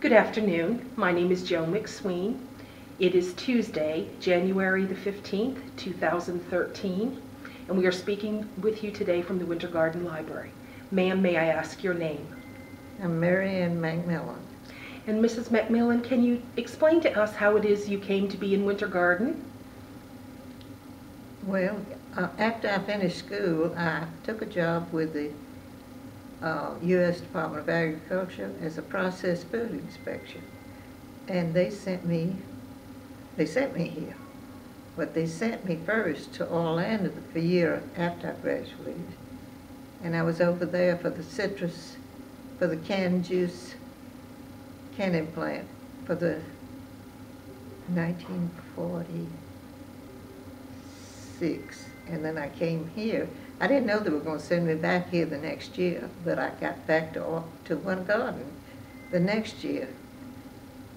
Good afternoon. My name is Joan McSween. It is Tuesday, January the 15th, 2013, and we are speaking with you today from the Winter Garden Library. Ma'am, may I ask your name? I'm Ann McMillan. And Mrs. McMillan, can you explain to us how it is you came to be in Winter Garden? Well, after I finished school, I took a job with the U.S. Department of Agriculture as a processed food inspection. And they sent me here. But they sent me first to Orlando the year after I graduated. And I was over there for the citrus, for the canned juice canning plant for the 1946. And then I came here. I didn't know they were going to send me back here the next year, but I got back to Winter Garden the next year.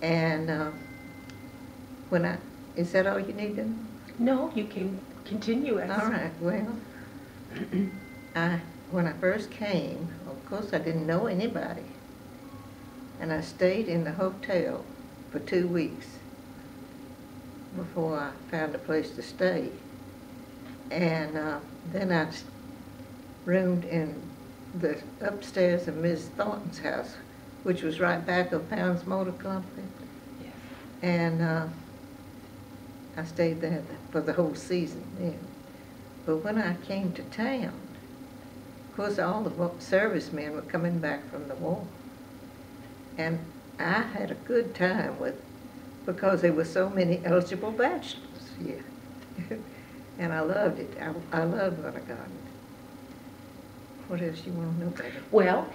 And is that all you need to know? No, you can continue. All right, well, when I first came, of course I didn't know anybody. And I stayed in the hotel for 2 weeks before I found a place to stay. And then I roomed in the upstairs of Ms. Thornton's house, which was right back of Pound's Motor Company. Yes. And I stayed there for the whole season then. But when I came to town, of course all the servicemen were coming back from the war. And I had a good time because there were so many eligible bachelors here. And I loved it. I loved Winter Garden. What else you want to know about it? Well,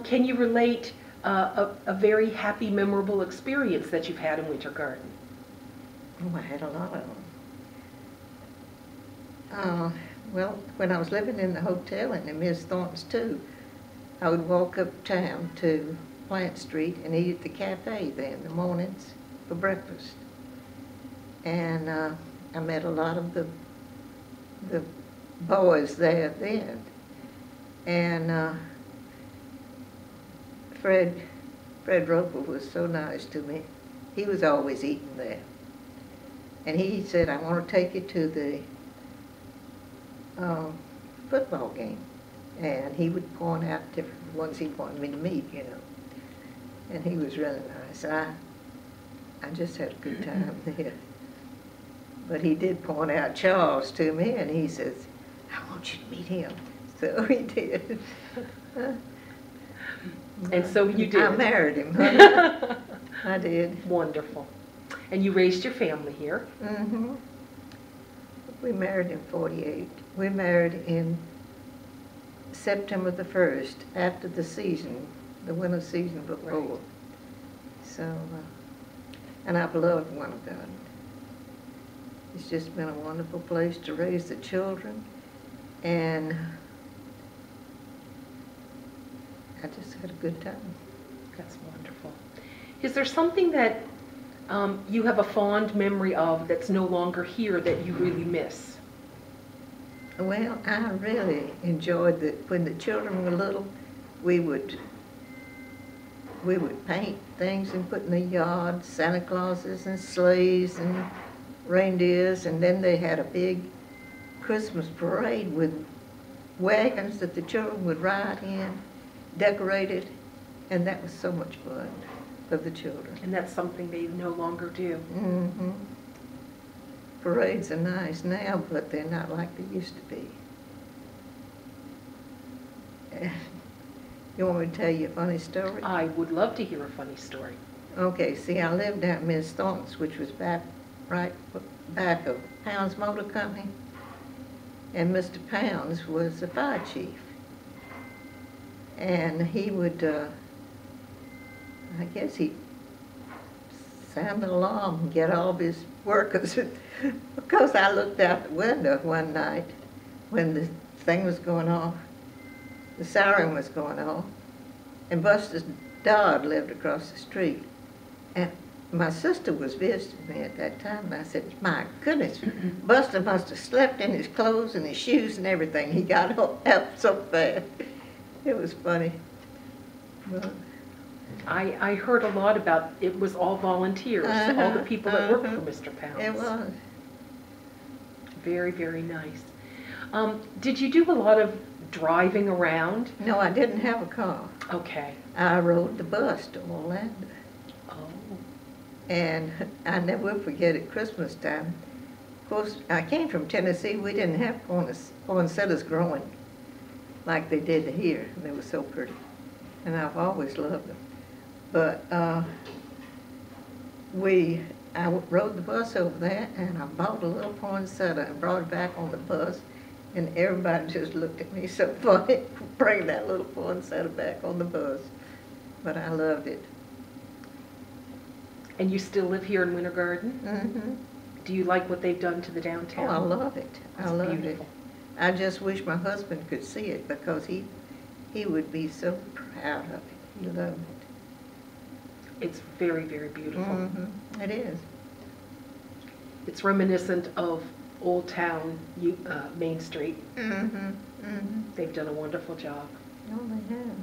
can you relate a very happy, memorable experience that you've had in Winter Garden? Oh, I had a lot of them. Well, when I was living in the hotel and in Miss Thornton's too, I would walk uptown to Plant Street and eat at the cafe there in the mornings for breakfast. And I met a lot of the boys there then. And Fred Roper was so nice to me. He was always eating there. And he said, I want to take you to the football game. And he would point out different ones he wanted me to meet, you know. And he was really nice. I just had a good time there. But he did point out Charles to me, and he says, I want you to meet him. So he did. And so you did. I married him. I did. Wonderful. And you raised your family here? Mm-hmm. We married in '48. We married in September the 1st, after the season, the winter season before. Right. So, and I've loved Winter Garden. It's just been a wonderful place to raise the children, and I just had a good time. That's wonderful. Is there something that you have a fond memory of that's no longer here that you really miss? Well, I really enjoyed when the children were little, we would paint things and put in the yard, Santa Clauses and sleighs and reindeers, and then they had a big Christmas parade with wagons that the children would ride in, decorated, and that was so much fun for the children. And that's something they no longer do. Mm-hmm. Parades are nice now, but they're not like they used to be. You want me to tell you a funny story? I would love to hear a funny story. Okay, see, I lived out in Miss Thornton's, which was right back of Pound's Motor Company, and Mr. Pounds was the fire chief. And he would, I guess he'd sound the alarm and get all of his workers. Because I looked out the window one night when the thing was going off, the siren was going off, and Buster Dodd lived across the street. And my sister was visiting me at that time, and I said, my goodness, Buster must have slept in his clothes and his shoes and everything. He got up so fast. It was funny. But I heard a lot about it was all volunteers, all the people that worked for Mr. Pounds. It was. Very, very nice. Did you do a lot of driving around? No, I didn't have a car. Okay. I rode the bus to Orlando. Oh. And I never will forget at Christmas time. Of course, I came from Tennessee. We didn't have poinsettias growing like they did here. They were so pretty. And I've always loved them. But I rode the bus over there, and I bought a little poinsettia and brought it back on the bus. And everybody just looked at me so funny, bringing that little poinsettia back on the bus. But I loved it. And you still live here in Winter Garden? Mm-hmm. Do you like what they've done to the Oh, downtown? I love it. I love beautiful. it. I just wish my husband could see it, because he would be so proud of it. He loved it. It's very, very beautiful. Mm-hmm. It is. It's reminiscent of Old Town Main Street. Mm-hmm. Mm-hmm. They've done a wonderful job. Oh, they have.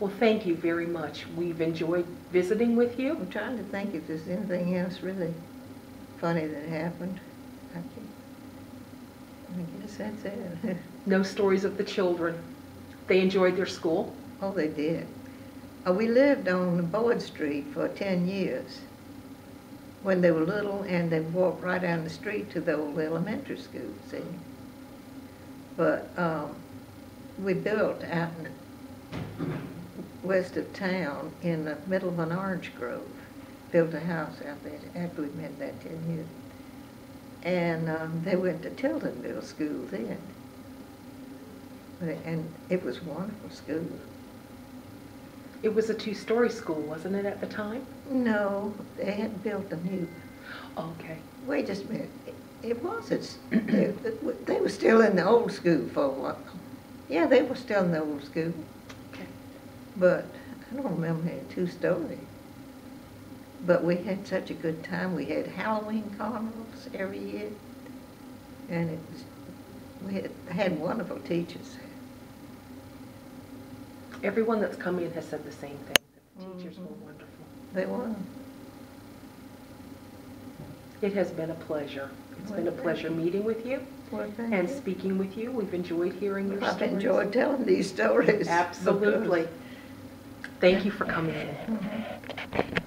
Well, thank you very much. We've enjoyed visiting with you. I'm trying to think if there's anything else really funny that happened. I guess that's it. No stories of the children. They enjoyed their school. Oh, they did. We lived on Boyd Street for 10 years when they were little, and they walked right down the street to the old elementary school, see. But we built out west of town in the middle of an orange grove. Built a house out there after we'd been there 10 years. And they went to Tiltonville School then. And it was a wonderful school. It was a two-story school, wasn't it, at the time? No, they had built a new. Okay. Wait just a minute. It wasn't. They were still in the old school for a while. Yeah, they were still in the old school. Okay. But I don't remember any two-story. But we had such a good time. We had Halloween carnivals every year. And we had wonderful teachers. Everyone that's come in has said the same thing, that the teachers were wonderful. They were. It has been a pleasure. It's Well, been a thank pleasure you. meeting with you Well, thank and you. speaking with you. We've enjoyed hearing your I've stories. enjoyed telling these stories. Absolutely. Thank you for coming in.